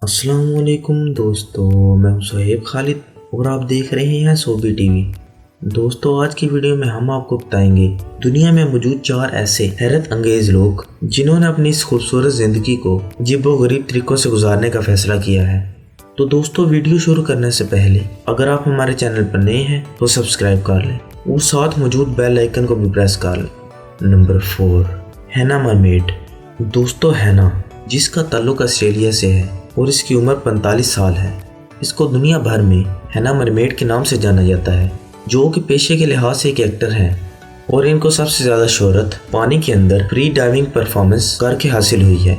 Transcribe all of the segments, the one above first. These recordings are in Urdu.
السلام علیکم دوستو، میں ہوں صہیب خالد اور آپ دیکھ رہے ہیں صوبی ٹی وی۔ دوستو، آج کی ویڈیو میں ہم آپ کو بتائیں گے دنیا میں موجود 4 ایسے حیرت انگیز لوگ جنہوں نے اپنی اس خوبصورت زندگی کو عجیب و غریب طریقوں سے گزارنے کا فیصلہ کیا ہے۔ تو دوستو، ویڈیو شروع کرنے سے پہلے اگر آپ ہمارے چینل پر نئے ہیں تو سبسکرائب کر لیں اور ساتھ موجود بیل آئیکن کو بھی پریس کر لیں۔ نمبر 4، ہینا مرمیڈ۔ دوستو، ہینا جس کا تعلق آسٹریلیا سے ہے اور اس کی عمر 45 سال ہے، اس کو دنیا بھر میں ہینا مرمیڈ کے نام سے جانا جاتا ہے، جو کہ پیشے کے لحاظ سے ایک ایکٹر ہیں اور ان کو سب سے زیادہ شہرت پانی کے اندر فری ڈائیونگ پرفارمنس کر کے حاصل ہوئی ہے۔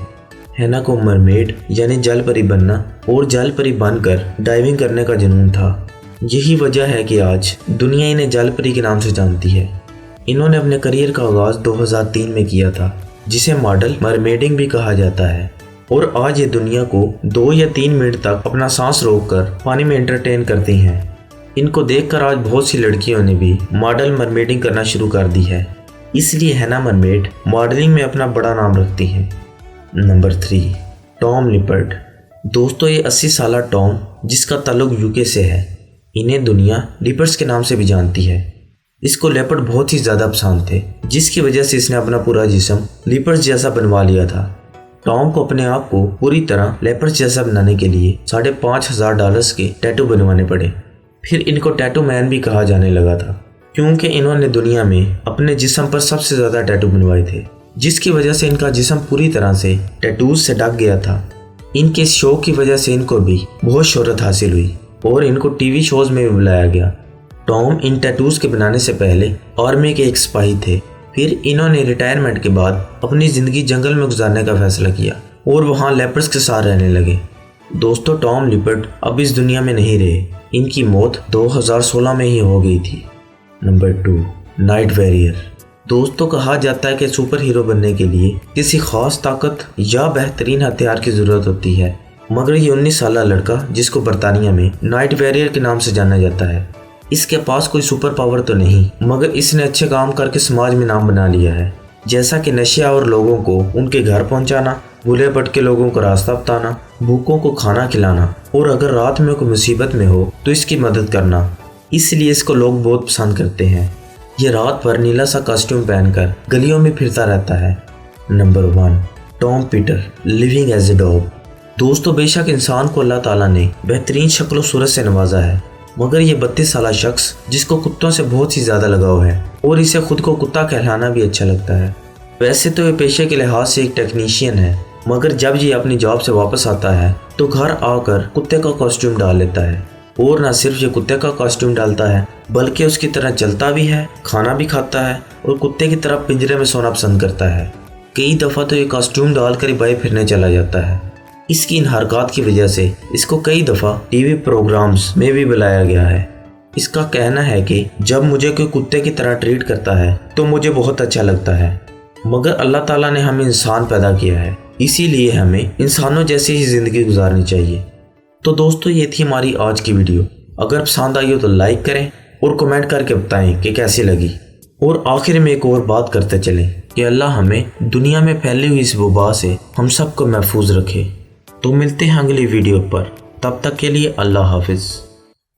ہینا کو مرمیڈ یعنی جل پری بننا اور جل پری بن کر ڈائیونگ کرنے کا جنون تھا۔ یہی وجہ ہے کہ آج دنیا انہیں جل پری کے نام سے جانتی ہے۔ انہوں نے اپنے کریئر کا آغاز 2003 میں کیا تھا، جسے ماڈل مرمیڈنگ بھی کہا جاتا ہے، اور آج یہ دنیا کو 2 یا 3 منٹ تک اپنا سانس روک کر پانی میں انٹرٹین کرتی ہیں۔ ان کو دیکھ کر آج بہت سی لڑکیوں نے بھی ماڈل مرمیڈنگ کرنا شروع کر دی ہے، اس لیے ہینا مرمیڈ ماڈلنگ میں اپنا بڑا نام رکھتی ہیں۔ Number 3، Tom leopard. دوستو، یہ 80 سالہ ٹام جس کا تعلق UK سے ہے، انہیں دنیا لیپرڈز کے نام سے بھی جانتی ہے۔ اس کو لیپرڈ بہت ہی زیادہ پسند تھے، جس کی وجہ سے اس نے اپنا پورا جسم لیپرڈز جیسا بنوا لیا تھا۔ ٹام کو اپنے آپ کو پوری طرح لیپرڈ جیسا بنانے کے لیے $5,500 کے ٹیٹو بنوانے پڑے۔ پھر ان کو ٹیٹو مین بھی کہا جانے لگا تھا، کیونکہ انہوں نے دنیا میں اپنے جسم پر سب سے زیادہ ٹیٹو بنوائے تھے، جس کی وجہ سے ان کا جسم پوری طرح سے ٹیٹوز سے ڈھک گیا تھا۔ ان کے اس شوق کی وجہ سے ان کو بھی بہت شہرت حاصل ہوئی اور ان کو ٹی وی شوز میں بھی بلایا گیا۔ ٹام ان ٹیٹوز کے بنانے سے پہلے آرمی کے ایک سپاہی تھے۔ پھر انہوں نے ریٹائرمنٹ کے بعد اپنی زندگی جنگل میں گزارنے کا فیصلہ کیا اور وہاں لیپرڈز کے ساتھ رہنے لگے۔ دوستو، ٹام لیپرڈ اب اس دنیا میں نہیں رہے، ان کی موت 2016 میں ہی ہو گئی تھی۔ نمبر 2، نائٹ ویریئر۔ دوستو، کہا جاتا ہے کہ سپر ہیرو بننے کے لیے کسی خاص طاقت یا بہترین ہتھیار کی ضرورت ہوتی ہے، مگر یہ 19 سالہ لڑکا جس کو برطانیہ میں نائٹ ویریئر کے نام سے جانا جاتا ہے، اس کے پاس کوئی سپر پاور تو نہیں، مگر اس نے اچھے کام کر کے سماج میں نام بنا لیا ہے، جیسا کہ نشے اور لوگوں کو ان کے گھر پہنچانا، بھولے بھٹکے لوگوں کو راستہ بتانا، بھوکوں کو کھانا کھلانا، اور اگر رات میں کوئی مصیبت میں ہو تو اس کی مدد کرنا۔ اس لیے اس کو لوگ بہت پسند کرتے ہیں۔ یہ رات بھر نیلا سا کاسٹیوم پہن کر گلیوں میں پھرتا رہتا ہے۔ Number 1، Tom Peter, living as a dog. دوستو، بے شک انسان کو اللہ تعالیٰ نے بہترین شکل و صورت سے نوازا ہے، مگر یہ 32 سالہ شخص جس کو کتوں سے بہت ہی زیادہ لگاؤ ہے اور اسے خود کو کتا کہلانا بھی اچھا لگتا ہے۔ ویسے تو یہ پیشے کے لحاظ سے ایک ٹیکنیشین ہے، مگر جب یہ اپنی جاب سے واپس آتا ہے تو گھر آ کر کتے کا کاسٹیوم ڈال لیتا ہے، اور نہ صرف یہ کتے کا کاسٹیوم ڈالتا ہے بلکہ اس کی طرح چلتا بھی ہے، کھانا بھی کھاتا ہے اور کتے کی طرح پنجرے میں سونا پسند کرتا ہے۔ کئی دفعہ تو یہ کاسٹیوم ڈال کر ہی باہر پھرنے چلا جاتا ہے۔ اس کی ان حرکات کی وجہ سے اس کو کئی دفعہ ٹی وی پروگرامز میں بھی بلایا گیا ہے۔ اس کا کہنا ہے کہ جب مجھے کوئی کتے کی طرح ٹریٹ کرتا ہے تو مجھے بہت اچھا لگتا ہے، مگر اللہ تعالیٰ نے ہمیں انسان پیدا کیا ہے، اسی لیے ہمیں انسانوں جیسی ہی زندگی گزارنی چاہیے۔ تو دوستو، یہ تھی ہماری آج کی ویڈیو۔ اگر پسند آئی ہو تو لائک کریں اور کمنٹ کر کے بتائیں کہ کیسی لگی، اور آخر میں ایک اور بات کرتے چلیں کہ اللہ ہمیں دنیا میں پھیلی ہوئی اس وبا سے ہم سب کو محفوظ رکھے۔ تو ملتے ہیں اگلی ویڈیو پر، تب تک کے لیے اللہ حافظ۔